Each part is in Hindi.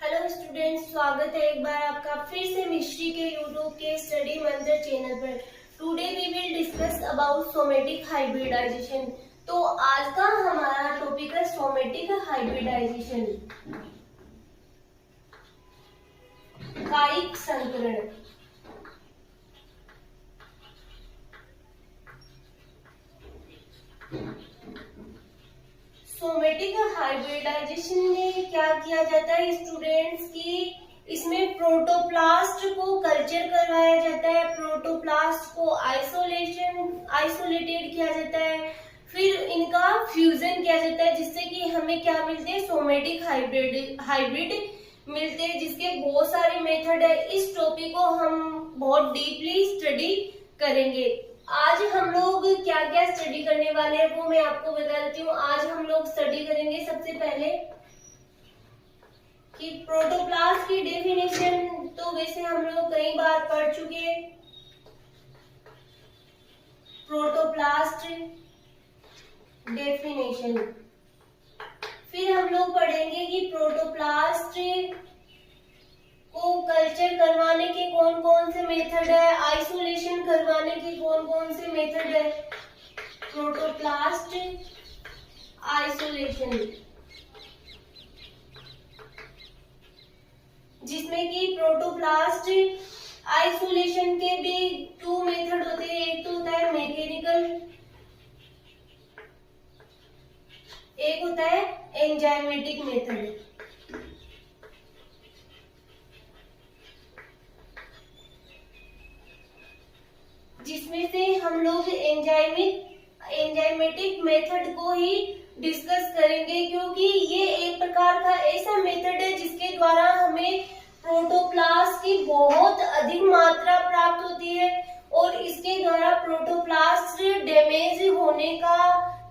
हेलो स्टूडेंट्स, स्वागत है एक बार आपका फिर से मिस्ट्री के यूट्यूब के स्टडी मंत्र चैनल पर। Today we will discuss about somatic hybridization. तो आज का हमारा टॉपिक है सोमेटिक हाइब्रिडाइजेशन, कायिक संकरण। सोमेटिक हाइब्रिडाइजेशन में क्या किया जाता है स्टूडेंट्स की, इसमें प्रोटोप्लास्ट को कल्चर करवाया जाता है, प्रोटोप्लास्ट को आइसोलेटेड किया जाता है, फिर इनका फ्यूजन किया जाता है जिससे कि हमें क्या मिलते हैं, सोमेटिक हाइब्रिड मिलते हैं, जिसके बहुत सारे मेथड है। इस टॉपिक को हम बहुत डीपली स्टडी करेंगे। आज हम लोग क्या क्या स्टडी करने वाले हैं वो मैं आपको बता देती हूँ। आज हम लोग स्टडी करेंगे सबसे पहले कि प्रोटोप्लास्ट की डेफिनेशन तो वैसे हम लोग कई बार पढ़ चुके हैं। प्रोटोप्लास्ट डेफिनेशन, फिर हम लोग पढ़ेंगे कि प्रोटोप्लास्ट को कल्चर करवाने के कौन कौन से मेथड है, आइसोलेशन करवाने के कौन कौन से मेथड है, प्रोटोप्लास्ट आइसोलेशन, जिसमें कि प्रोटोप्लास्ट आइसोलेशन के भी टू मेथड होते हैं। एक तो होता है मैकेनिकल, एक होता है एंजाइमेटिक मेथड। जिसमें से हम लोग एंजाइमेटिक मेथड को ही डिस्कस करेंगे, क्योंकि ये एक प्रकार का ऐसा मेथड है जिसके द्वारा हमें प्रोटोप्लास्ट की बहुत अधिक मात्रा प्राप्त होती है और इसके द्वारा प्रोटोप्लास्ट डैमेज होने का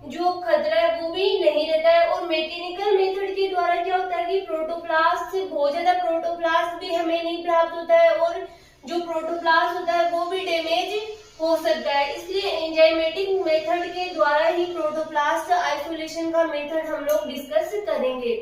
जो खतरा है वो भी नहीं रहता है। और मैकेनिकल मेथड के द्वारा क्या होता है कि प्रोटोप्लास्ट से बहुत ज्यादा प्रोटोप्लास्ट भी हमें नहीं प्राप्त होता है और जो प्रोटोप्लास्ट होता है वो भी डैमेज हो सकता है। इसलिए एंजाइमेटिक मेथड के द्वारा ही प्रोटोप्लास्ट आइसोलेशन का मेथड हम लोग डिस्कस करेंगे।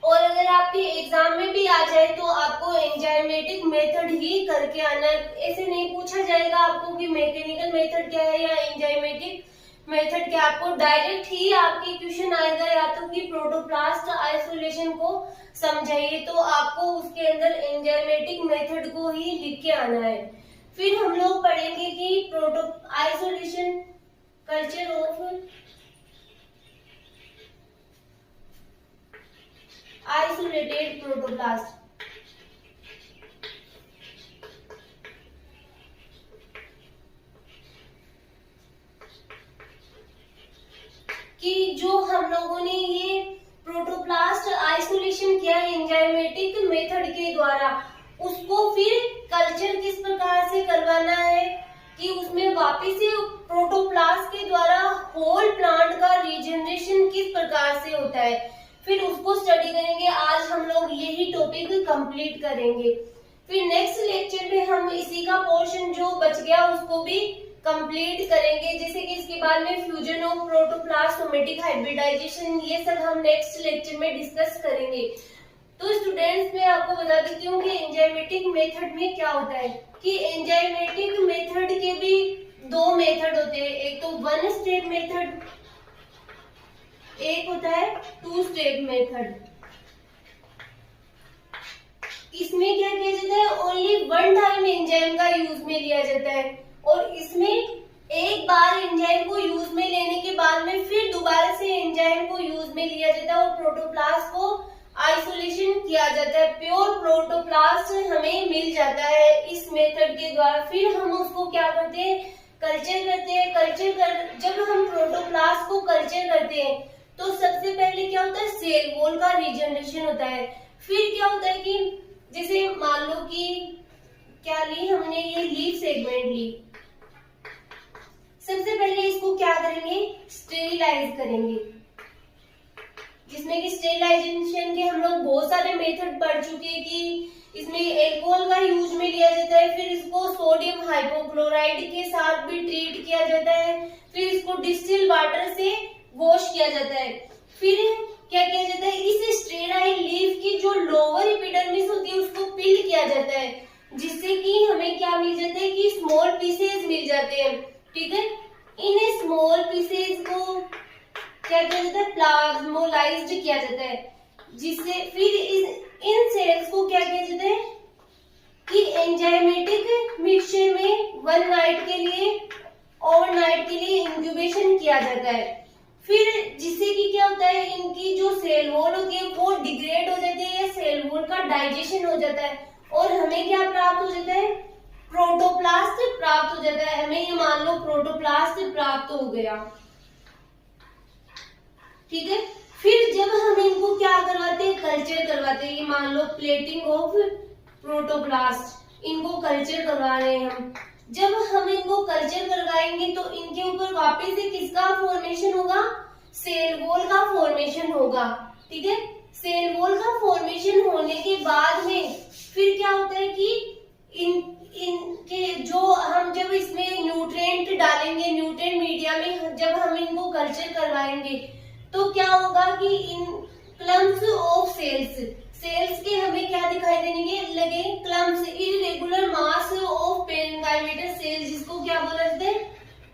और अगर आपके एग्जाम में भी आ जाए तो आपको एंजाइमेटिक मेथड ही करके आना है। ऐसे नहीं पूछा जाएगा आपको कि मैकेनिकल मेथड क्या है या एंजाइमेटिक मेथड क्या, आपको डायरेक्ट ही आपके क्वेश्चन आएगा या तो कि प्रोटोप्लास्ट आइसोलेशन को समझाइए, तो आपको उसके अंदर एंजाइमेटिक मेथड को ही लिख के आना है। फिर हम लोग पढ़ेंगे कि proto isolation culture of isolated protoplast. कि जो हम लोगों ने ये प्रोटोप्लास्ट आइसोलेशन किया एंजाइमेटिक मेथड के द्वारा, उसको फिर कल्चर किस प्रकार से करवाना है कि उसमें वापस से प्रोटोप्लास्ट के द्वारा होल प्लांट का रीजनरेशन किस प्रकार से होता है, फिर उसको स्टडी करेंगे। आज हम लोग यही टॉपिक कंप्लीट करेंगे। फिर नेक्स्ट लेक्चर में हम इसी का पोर्शन जो बच गया उसको भी कंप्लीट करेंगे, जैसे कि इसके बाद में fusion of protoplast, somatic hybridization, ये सब हम नेक्स्ट लेक्चर में डिस्कस करेंगे। तो स्टूडेंट्स मैं आपको बता देती हूँ कि एंजाइमेटिक मेथड में क्या होता है कि एंजाइमेटिक मेथड के भी दो मेथड होते हैं। एक तो वन स्टेप मेथड, एक होता है टू स्टेप मेथड। इसमें क्या किया जाता है, ओनली वन टाइम एंजाइम का यूज में लिया जाता है और इसमें एक बार एंजाइम को यूज में लेने के बाद में फिर दोबारा से एंजाइम को यूज में लिया जाता है और प्रोटोप्लास्ट को आइसोलेशन किया जाता है। प्योर प्रोटोप्लास्ट हमें मिल जाता है इस मेथड के द्वारा। फिर हम उसको क्या करते हैं, कल्चर करते हैं। जब हम प्रोटोप्लास्ट को कल्चर करते हैं तो सबसे पहले क्या होता है, सेल वॉल का रीजनरेशन होता है। फिर क्या होता है कि जैसे मान लो कि क्या ली हमने, ये लीफ सेगमेंट ली, सबसे पहले इसको क्या करेंगे, स्टेरिलाइज करेंगे, जिसमें कि स्टेरिलाइजेशन के हम लोग बहुत सारे मेथड पढ़ चुके हैं कि इसमें एल्कोहल का यूज में लिया जाता है, फिर इसको सोडियम हाइपोक्लोराइड के साथ भी ट्रीट किया जाता है, फिर इसको डिस्टिल वाटर से वॉश किया जाता है। फिर क्या किया जाता है, इस स्टेराइल लीफ की जो लोअर जाता है, जिससे कि हमें क्या मिल जाता है कि स्मॉल पीसेज मिल जाते हैं। ठीक है, इन स्मॉल पीसेज को क्या किया जाता है, प्लाज्मोलाइज्ड किया जाता है, जिससे फिर इन सेल्स को क्या किया जाता है कि एंजाइमेटिक मिक्सचर में ओवरनाइट के लिए इंक्यूबेशन किया जाता है। फिर जिससे कि क्या होता है, इनकी जो सेल वॉल होती है वो डिग्रेड हो जाती है या सेल वॉल का डाइजेशन हो जाता है और हमें क्या प्राप्त हो जाता है, प्रोटोप्लास्ट प्राप्त हो जाता है। हमें ये मान लो प्रोटोप्लास्ट प्राप्त हो गया। ठीक है, फिर जब हम इनको क्या करवाते हैं, कल्चर करवाते हैं। ये मान लो प्लेटिंग ऑफ प्रोटोप्लास्ट, इनको कल्चर करवा रहे हैं हम। जब हम इनको कल्चर करवाएंगे तो इनके ऊपर वापस से किसका फॉर्मेशन होगा, सेल वॉल का फॉर्मेशन होगा। ठीक है, सेल वॉल का फॉर्मेशन होने के बाद में फिर क्या होता है कि इनके जो हम जब इसमें न्यूट्रिएंट डालेंगे, न्यूट्रिएंट मीडिया में जब हम इनको कल्चर करवाएंगे तो क्या होगा कि इन क्लम्प्स ऑफ सेल्स के हमें क्या दिखाई देने लगे, clumps, irregular mass of parenchymatous cells, जिसको क्या बोला जाता है,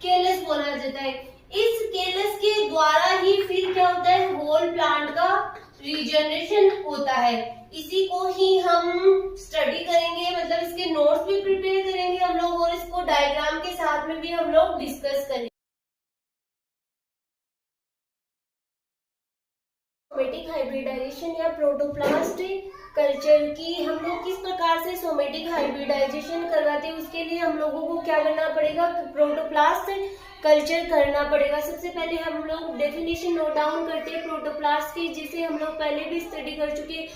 केलस बोला जाता है। इस केलस के द्वारा ही फिर क्या होता है, होल प्लांट का रीजनरेशन होता है। इसी को ही हम स्टडी करेंगे, मतलब इसके नोट्स भी प्रिपेयर करेंगे हम लोग और इसको डायग्राम के साथ में भी हम लोग डिस्कस करेंगे। सोमेटिक हाइब्रिडाइजेशन या प्रोटोप्लास्ट कल्चर की हम लोग किस प्रकार से सोमेटिक हाइब्रिडाइजेशन करवाते हैं, उसके लिए हम लोगों को क्या करना पड़ेगा, प्रोटोप्लास्ट कल्चर करना पड़ेगा। सबसे पहले हम लोग डेफिनेशन नोट डाउन करते हैं प्रोटोप्लास्ट की, जिसे हम लोग पहले भी स्टडी कर चुके हैं।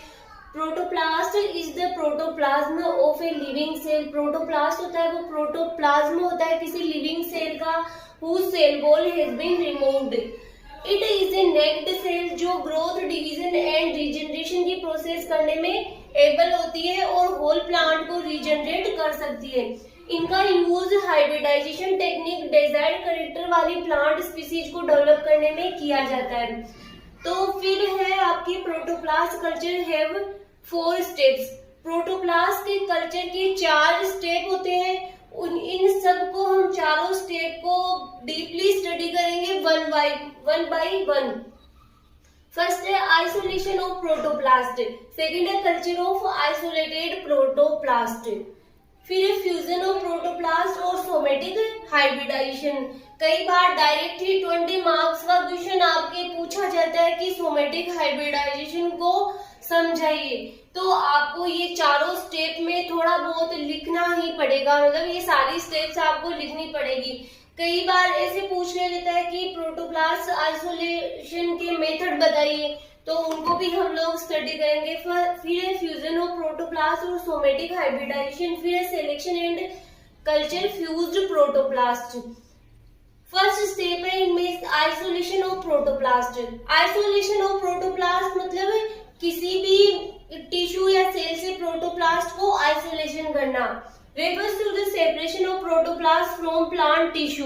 Protoplast is the protoplasm of a living cell. Protoplast होता है वो प्रोटोप्लाज्म होता है किसी लिविंग सेल का, whose cell wall has been removed. It is a naked cell जो ग्रोथ, डिवीजन एंड रीजनरेशन की प्रोसेस करने में एबल होती है और होल प्लांट को रीजनरेट कर सकती है। इनका use hybridization technique desired character वाली प्लांट स्पीसीज को डेवलप करने में किया जाता है। तो फिर है आपकी protoplast culture have 4 steps. Protoplast के कल्चर के 4 स्टेप होते हैं। इन सब को हम चारों स्टेप को डीपली स्टडी करेंगे वन बाय वन। फर्स्ट है आइसोलेशन ऑफ प्रोटोप्लास्ट, सेकंड है कल्चर ऑफ आइसोलेटेड प्रोटोप्लास्ट, फिर है फ्यूजन ऑफ प्रोटोप्लास्ट और सोमेटिक हाइब्रिडाइजेशन। कई बार डायरेक्ट ही 20 मार्क्स का क्वेश्चन आपके पूछा जाता है कि सोमेटिक हाइब्रिडाइजेशन को समझाइए, तो आपको ये चारों स्टेप में थोड़ा बहुत लिखना ही पड़ेगा, मतलब ये सारी स्टेप्स आपको लिखनी पड़ेगी। कई बार ऐसे पूछ लेता है कि प्रोटोप्लास्ट आइसोलेशन के मेथड बताइए, तो उनको भी हम लोग स्टडी करेंगे। फिर है फ्यूजन ऑफ प्रोटोप्लास्ट और सोमेटिक हाइब्रिडाइजेशन, फिर है selection and culture fused protoplast. First step है इनमें isolation of protoplast. Isolation of protoplast मतलब किसी भी टिश्यू या सेल से प्रोटोप्लास्ट को आइसोलेशन करना। Refers to the separation of protoplast from plant tissue.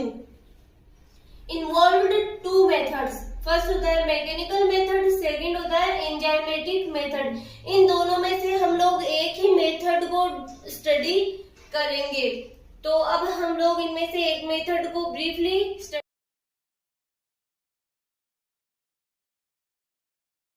Involved 2 methods. First होता है मैकेनिकल मेथड, सेकंड होता है एंजाइमेटिक मेथड। इन दोनों में से हम लोग एक ही मेथड को स्टडी करेंगे। तो अब हम लोग इनमें से एक मेथड को ब्रीफली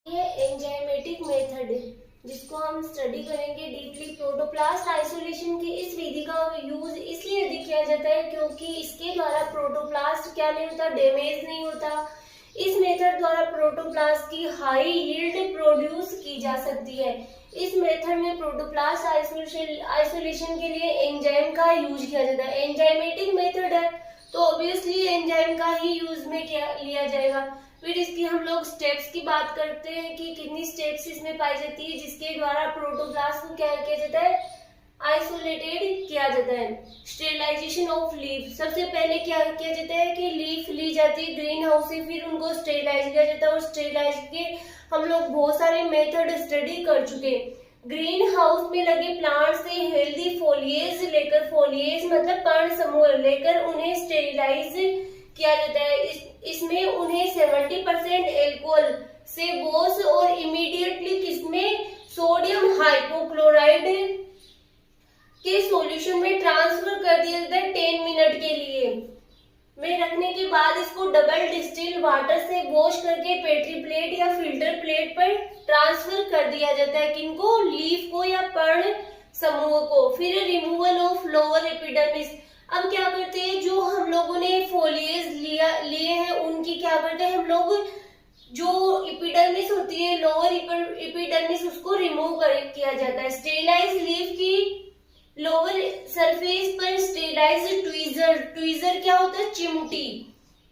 ये एंजाइमेटिक मेथड है जिसको हम स्टडी करेंगे डीपली। प्रोटोप्लास्ट आइसोलेशन की इस विधि का यूज इसलिए अधिक किया जाता है क्योंकि इसके द्वारा प्रोटोप्लास्ट क्या नहीं होता, डैमेज नहीं होता। इस मेथड द्वारा प्रोटोप्लास्ट की हाई यील्ड प्रोड्यूस की जा सकती है। इस मेथड में प्रोटोप्लास्ट आइसोलेशन के लिए एंजाइम का यूज किया जाता है। एंजाइमेटिक मेथड है तो ऑब्वियसली एंजाइम का ही यूज में लिया जाएगा। फिर इसकी हम लोग स्टेप्स की बात करते हैं कि कितनी स्टेप्स इसमें पाई जाती है जिसके द्वारा प्रोटोप्लास्ट को क्या किया जाता है, आइसोलेटेड किया जाता है। स्टेरिलाइजेशन ऑफ लीफ, सबसे पहले क्या किया जाता है कि लीफ ली जाती है ग्रीन हाउस से, फिर उनको स्टेरिलाइज किया जाता है और स्टेरिलाइज के हम लोग बहुत सारे मेथड स्टडी कर चुके हैं। ग्रीन हाउस में लगे प्लांट से हेल्दी फोलिएज लेकर, फोलिएज मतलब पर्ण समूह लेकर उन्हें स्टेरिलाइज किया जाता है। इसमें उन्हें 70% एल्कोहल से वॉश और इमीडिएटली किसमें सोडियम हाइपोक्लोराइड के सॉल्यूशन में ट्रांसफर कर दिया जाता है 10 मिनट के लिए में रखने के बाद इसको डबल डिस्टिल वाटर से वॉश करके पेट्री प्लेट या फिल्टर प्लेट पर ट्रांसफर कर दिया जाता है। किनको? लीफ को या पर्ण समूह को। फिर रिमूवल ऑफ लोअर एपिडर्मिस। अब क्या करते हैं, जो हम लोगों ने फोलिएज लिए हैं उनकी क्या करते हैं हम लोग, जो एपिडर्मिस होती है लोअर एपिडर्मिस उसको रिमूव किया जाता है। स्टेरिलाइज लीफ की लोअर सरफेस पर स्टेरिलाइज ट्वीजर क्या होता है, चिमटी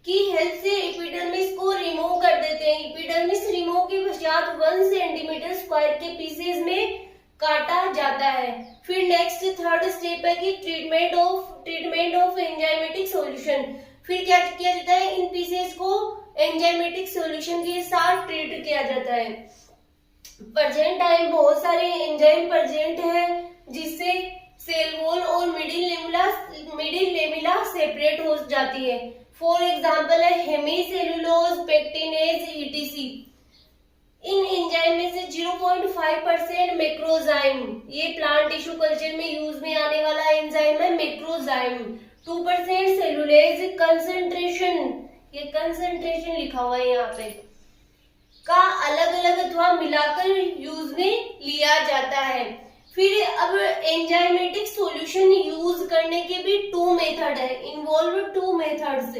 की हेल्प से एपिडर्मिस को रिमूव कर देते हैं। एपिडर्मिस रिमूव के पश्चात 1 सेंटीमीटर स्क्वायर के पीसेज में काटा जाता है। फिर नेक्स्ट थर्ड स्टेप है कि ट्रीटमेंट ऑफ एंजाइमेटिक सॉल्यूशन। फिर क्या किया जाता है, इन पीसेज को एंजाइमेटिक सॉल्यूशन के साथ ट्रीट किया जाता है। प्रेजेंट टाइम बहुत सारे एंजाइम प्रेजेंट है जिससे सेल वॉल और मिडिल लेमिला सेपरेट हो जाती है। फॉर एग्जांपल है हेमीसेलुलोज, पेक्टिनेज, ईटीसी। इन एंजाइम में से 0.5% मैक्रोजाइम, ये प्लांट टिश्यू कल्चर में यूज में आने वाला एंजाइम है मैक्रोजाइम। 2% सेलुलेज कंसंट्रेशन, ये कंसंट्रेशन लिखा हुआ है यहाँ पे, का अलग अलग अथवा मिलाकर यूज में लिया जाता है। फिर अब एंजाइमेटिक सॉल्यूशन यूज करने के भी 2 मेथड है, इन्वॉल्व 2 मेथड्स।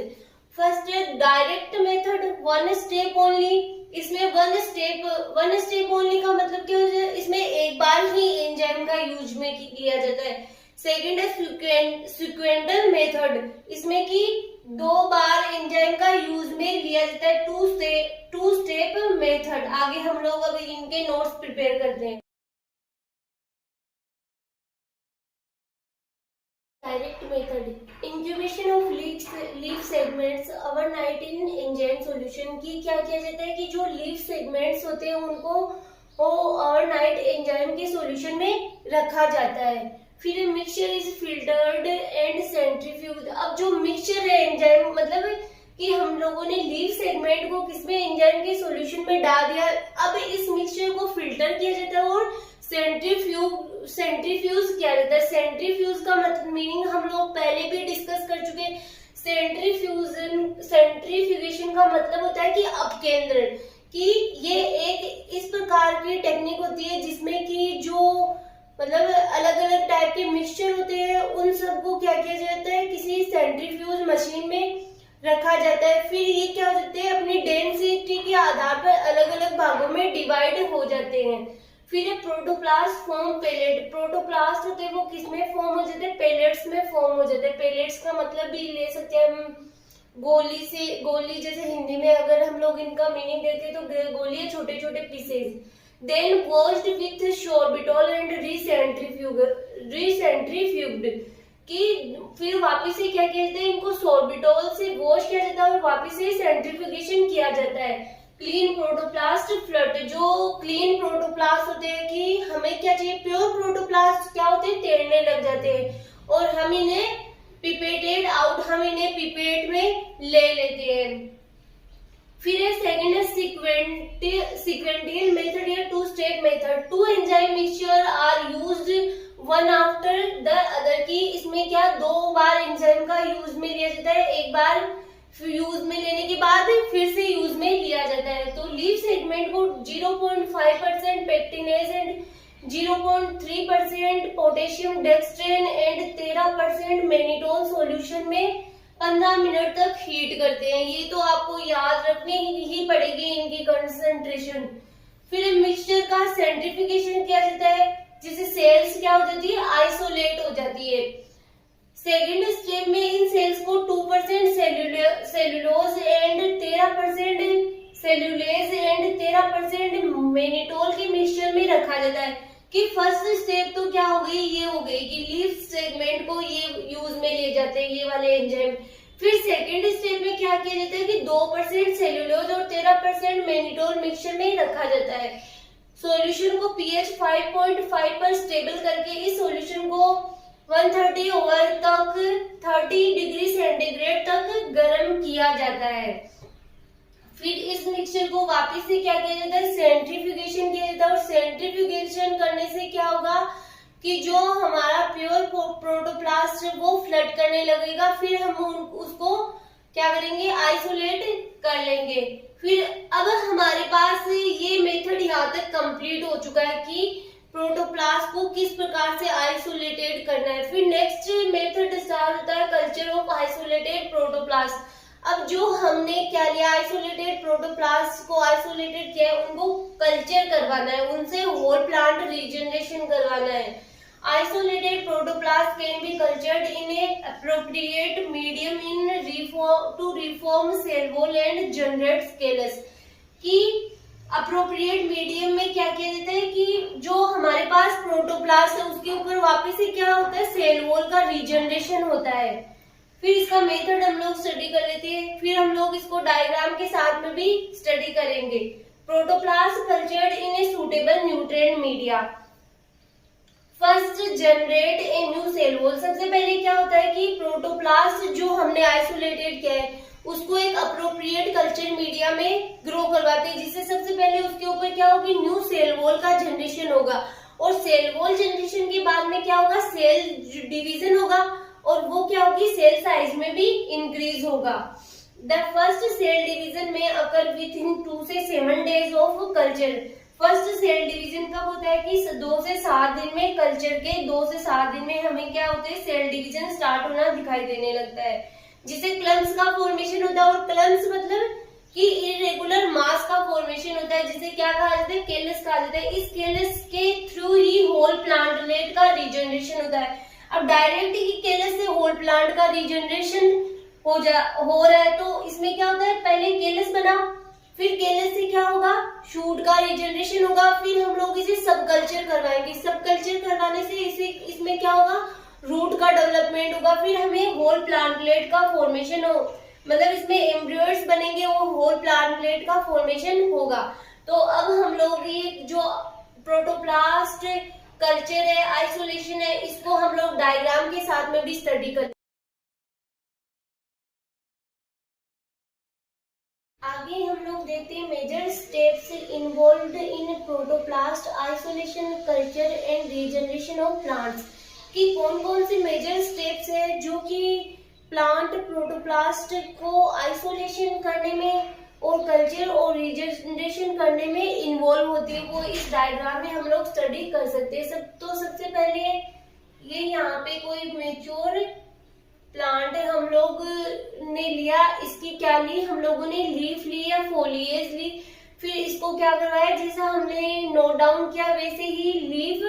फर्स्ट है डायरेक्ट मेथड, 1 स्टेप ओनली। इसमें 1 स्टेप ओनली का मतलब क्या होता है, इसमें एक बार ही एंजाइम का यूज में किया जाता है। सेकंड है सिक्वेंटल मेथड, इसमें कि 2 बार एंजाइम का यूज में लिया जाता है। 2 स्टेप मेथड। आगे हम लोग अभी इनके नोट्स प्रिपेयर करते हैं। Direct method, incubation of leaf segments overnight in enzyme solution. की क्या किया जाता है कि जो लीफ सेगमेंट्स होते हैं उनको ओवरनाइट एंजाइम के सॉल्यूशन में रखा जाता है। फिर mixture is filtered and centrifuge. अब जो मिक्सचर है एंजाइम, मतलब कि हम लोगों ने लीफ सेगमेंट को किसमें, एंजाइम के सॉल्यूशन में डाल दिया। अब इस मिक्सचर को फिल्टर किया जाता है और सेंट्रीफ्यूज किया जाता है। सेंट्रीफ्यूज का मतलब मीनिंग हम लोग पहले भी डिस्कस कर चुके हैं। सेंट्रीफ्यूगेशन का मतलब होता है कि अपकेंद्रण, कि ये एक इस प्रकार की टेक्निक होती है जिसमें कि जो मतलब अलग अलग टाइप के मिक्सचर होते हैं उन सबको क्या किया जाता है, किसी सेंट्रीफ्यूज मशीन में रखा जाता है। फिर ये क्या हो जाते हैं, अपनी डेंसिटी के आधार पर अलग अलग भागों में डिवाइड हो जाते हैं। फिर प्रोटोप्लास्ट फॉर्म पेलेट। प्रोटोप्लास्ट होते हैं वो किसमें फॉर्म हो जाते हैं, पेलेट्स में फॉर्म हो जाते हैं। पेलेट्स का मतलब भी ले सकते हैं हम गोली से, गोली जैसे हिंदी में अगर हम लोग इनका मीनिंग देते हैं तो गोली है छोटे छोटे pieces. Then washed with sorbitol and recentrifuged, कि फिर वापस से क्या कहते हैं, इनको सोर्बिटॉल से वॉश किया जाता है और वापस से सेंट्रीफ्यूगेशन किया जाता है। क्लीन प्रोटोप्लास्ट फ्लड, जो क्लीन प्रोटोप्लास्ट होते हैं कि हमें क्या चाहिए, प्योर प्रोटोप्लास्ट क्या होते हैं, तैरने लग जाते हैं और हम इन्हें पिपेटेड आउट, हम इन्हें पिपेट में ले लेते हैं। फिर सेकंड है सीक्वेंटियल मेथड या 2 step method. 2 enzyme mixture are used one after the other, की इसमें क्या 2 बार एंजाइम का यूज में लिया जाता है। एक बार यूज में लेने के बाद फिर से यूज में लिया जाता है। तो लीफ सेगमेंट को 0.5% pectinase and 0.3% potassium dextran and 13% mannitol solution में 15 मिनट तक हीट करते हैं। ये तो आपको याद रखनी ही पड़ेगी इनकी कंसंट्रेशन। फिर मिक्सचर का सेंट्रीफिकेशन किया जाता है जिससे सेल्स क्या हो जाती है, आइसोलेट हो जाती है। सेकेंड स्टेप में इन सेल्स को 2% सेलुलोज एंड 13% मैनिटोल के मिक्सचर में रखा जाता है। कि फर्स्ट स्टेप तो क्या हो गई, ये हो गई कि लीफ सेगमेंट को ये यूज में ले जाते हैं ये वाले एंजाइम। फिर सेकेंड स्टेप में क्या किया जाता है कि 2% सेलुलोज और 13% मैनिटोल मिक्सचर में रखा जाता है। सॉल्यूशन को pH 5.5 पर स्टेबल करके इस सॉल्यूशन को 130 ओवर तक 30 डिग्री सेंटीग्रेड तक गर्म किया जाता है। फिर इस मिक्सचर को वापस से क्या किया जाता है, सेंट्रीफ्यूगेशन किया जाता है। और सेंट्रीफ्यूगेशन करने से क्या होगा कि जो हमारा प्योर प्रोटोप्लास्ट वो फ्लड करने लगेगा, फिर हम उसको क्या करेंगे, आइसोलेट कर लेंगे। फिर अब हमारे पास ये मेथड यहाँ तक कंप्लीट हो चुका है कि प्रोटोप्लास्ट को किस प्रकार से आइसोलेटेड करना है। फिर नेक्स्ट मेथड स्टार्ट होता है कल्चर ऑफ आइसोलेटेड प्रोटोप्लास्ट। अब जो हमने क्या लिया, आइसोलेटेड प्रोटोप्लास्ट को आइसोलेटेड किया है, उनको कल्चर करवाना है, उनसे होल प्लांट रीजनरेशन करवाना है। Isolated protoplast can be cultured in a appropriate medium to reform cell wall and generate scales। कि appropriate medium में क्या किया जाता है कि जो हमारे पास प्रोटोप्लास्ट है उसके ऊपर वापस से क्या होता है, सेल वॉल का रीजनरेशन होता है। फिर इसका मेथड हम लोग स्टडी कर लेते हैं, फिर हम लोग इसको डायग्राम के साथ में भी स्टडी करेंगे। Protoplast cultured in a suitable nutrient media. First generate a new cell wall. सबसे पहले क्या होता है कि प्रोटोप्लास्ट जो हमने आइसोलेटेड किया है उसको एक अप्रोप्रिएट कल्चर मीडिया में ग्रो करवाते हैं, जिससे सबसे पहले उसके ऊपर क्या होगी, न्यू सेल वॉल का जनरेशन होगा। और सेल वॉल जनरेशन के बाद में क्या होगा, सेल डिवीजन होगा, और वो क्या होगी, सेल साइज में भी इंक्रीज होगा। द फर्स्ट सेल डिवीजन में अकर विद इन 2 से 7 days of culture. First cell division कब होता है कि 2 से 7 दिन में, कल्चर के 2 से 7 दिन में हमें क्या होते हैं, सेल डिवीजन स्टार्ट होना दिखाई देने लगता है, जिसे क्लम्स का फॉर्मेशन होता है। और क्लम्स मतलब कि इरेगुलर मास का फॉर्मेशन होता है, जिसे क्या कहा जाता है, केलस कहा जाता है। इस केलस के थ्रू ही होल प्लांटलेट का रीजनरेशन होता है। अब डायरेक्ट ही केलस से होल प्लांट का रीजनरेशन हो रहा है, तो इसमें क्या होता है, पहले केलस बना, फिर केलस से क्या होगा, शूट का रीजनरेशन होगा, फिर हम लोग इसे सब कल्चर करवाएंगे। सब कल्चर करवाने से इसमें क्या होगा, रूट का डेवलपमेंट होगा, फिर हमें होल प्लांटलेट का फॉर्मेशन हो, मतलब इसमें एम्ब्रियोइड्स बनेंगे, वो होल प्लांटलेट का फॉर्मेशन होगा। तो अब हम लोग ये जो प्रोटोप्लास्ट कल्चर है, आइसोलेशन है, इसको हम लोग डायग्राम के साथ में भी स्टडी करते हैं। आगे हम लोग देखते हैं major steps involved in protoplast isolation culture and regeneration of plants. कि कौन कौन से मेजर स्टेप्स है जो कि प्लांट प्रोटोप्लास्ट को आइसोलेशन करने में और कल्चर और रीजनरेशन करने में इन्वॉल्व होती है, वो इस डायग्राम में हम लोग स्टडी कर सकते हैं। सबसे पहले ये यहाँ पे कोई मेच्योर प्लांट हम लोग ने लिया, इसकी क्या ली, हम लोगों ने लीफ ली या फोलिएज ली, फिर इसको क्या करवाया, जैसा हमने नोट डाउन किया वैसे ही लीफ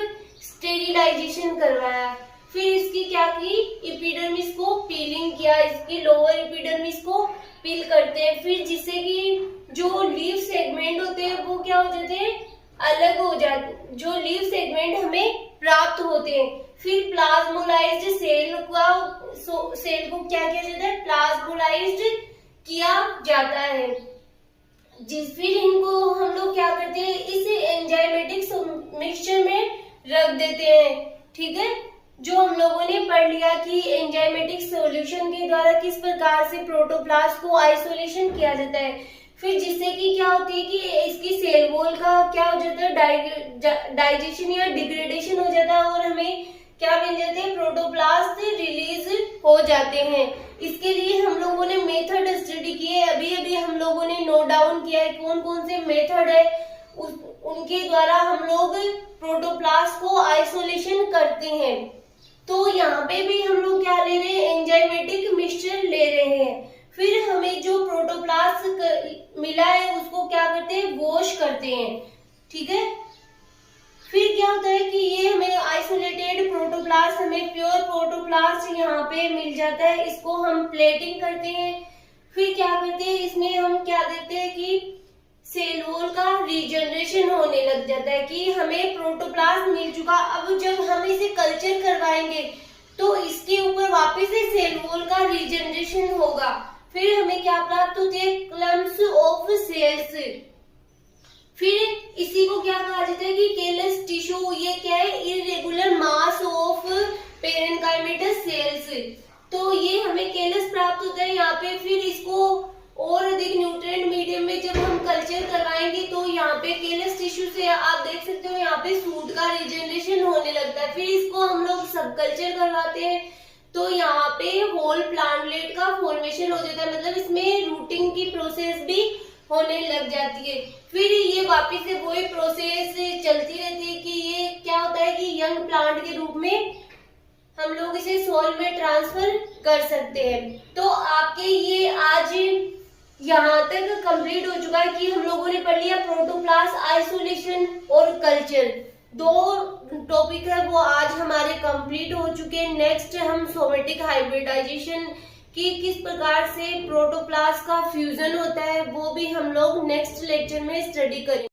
स्टेरिलाइजेशन करवाया। फिर इसकी क्या की, एपिडर्मिस को पीलिंग किया, इसकी लोअर एपिडर्मिस को पील करते हैं, फिर जिससे कि जो लीफ सेगमेंट होते हैं वो क्या हो जाते हैं, अलग हो जाते, जो लीफ सेगमेंट हमें प्राप्त होते हैं। फिर प्लाज्मोलाइज्ड सेल को क्या किया जाता है, प्लाज्मोलाइज्ड किया जाता है। फिर इनको हम लोग क्या करते हैं, इस एंजाइमेटिक मिक्सचर में रख देते हैं। ठीक है, जो हम लोगों ने पढ़ लिया कि एंजाइमेटिक सॉल्यूशन के द्वारा किस प्रकार से प्रोटोप्लास्ट को आइसोलेशन किया जाता है। फिर जिससे कि क्या होती है कि इसकी सेल वॉल का क्या हो जाता है, डाइजेशन या डिग्रेडेशन हो जाता है, और हमें क्या मिल जाते हैं, प्रोटोप्लास्ट रिलीज हो जाते हैं। इसके लिए हम लोगों ने मेथड स्टडी किए, अभी हम लोगों ने नोट डाउन किया है कौन कौन से मेथड है, उनके द्वारा हम लोग प्रोटोप्लास्ट को आइसोलेशन करते हैं। तो यहाँ पे भी हम लोग क्या ले रहे हैं, एंजाइमेटिक मिक्सचर ले रहे हैं। फिर हमें जो प्रोटोप्लास्ट मिला है उसको क्या करते हैं, वॉश करते हैं। ठीक है, फिर क्या होता है कि ये हमें आइसोलेटेड प्रोटोप्लास्ट, हमें प्योर प्रोटोप्लास्ट यहाँ पे मिल जाता है, इसको हम प्लेटिंग करते हैं। फिर क्या करते हैं, इसमें हम क्या देते हैं कि सेल वॉल का रीजनरेशन होने लग जाता है कि हमें प्रोटोप्लास्ट मिल चुका। अब जब हम इसे कल्चर करवाएंगे तो इसके ऊपर वापस से सेल वॉल का रीजनरेशन होगा। फिर हमें क्या प्राप्त होते हैं, क्लम्प्स ऑफ सेल्स। फिर इसी को क्या कहा जाता है कि केलस टिश्यू, ये क्या है, irregular mass of parenchymatous sales. तो ये हमें केलस प्राप्त होता है यहाँ पे। फिर इसको और अधिक न्यूट्रिएंट मीडियम में जब हम कल्चर करवाएंगे तो यहाँ पे केलस टिश्यू से आप देख सकते हो यहाँ पे सूट का रिजेनरेशन होने लगता है। फिर इसको हम लोग सब कल्चर करवाते हैं तो यहाँ पे होल प्लांटलेट का फॉर्मेशन हो जाता है, मतलब इसमें रूटिंग की प्रोसेस भी होने लग जाती है। फिर ये वापस से वही प्रोसेस चलती रहती है कि ये क्या होता है कि यंग प्लांट के रूप में हम लोग इसे सॉइल में ट्रांसफर कर सकते हैं। तो आपके ये आज यहाँ तक कंप्लीट हो चुका है कि हम लोगों ने पढ़ लिया प्रोटोप्लास्ट, आइसोलेशन और कल्चर। 2 टॉपिक है वो आज हमारे कंप्लीट हो चुके हैं। नेक्स्ट हम सोमेटिक हाइब्रिडाइजेशन कि किस प्रकार से प्रोटोप्लास्ट का फ्यूजन होता है वो भी हम लोग नेक्स्ट लेक्चर में स्टडी करेंगे।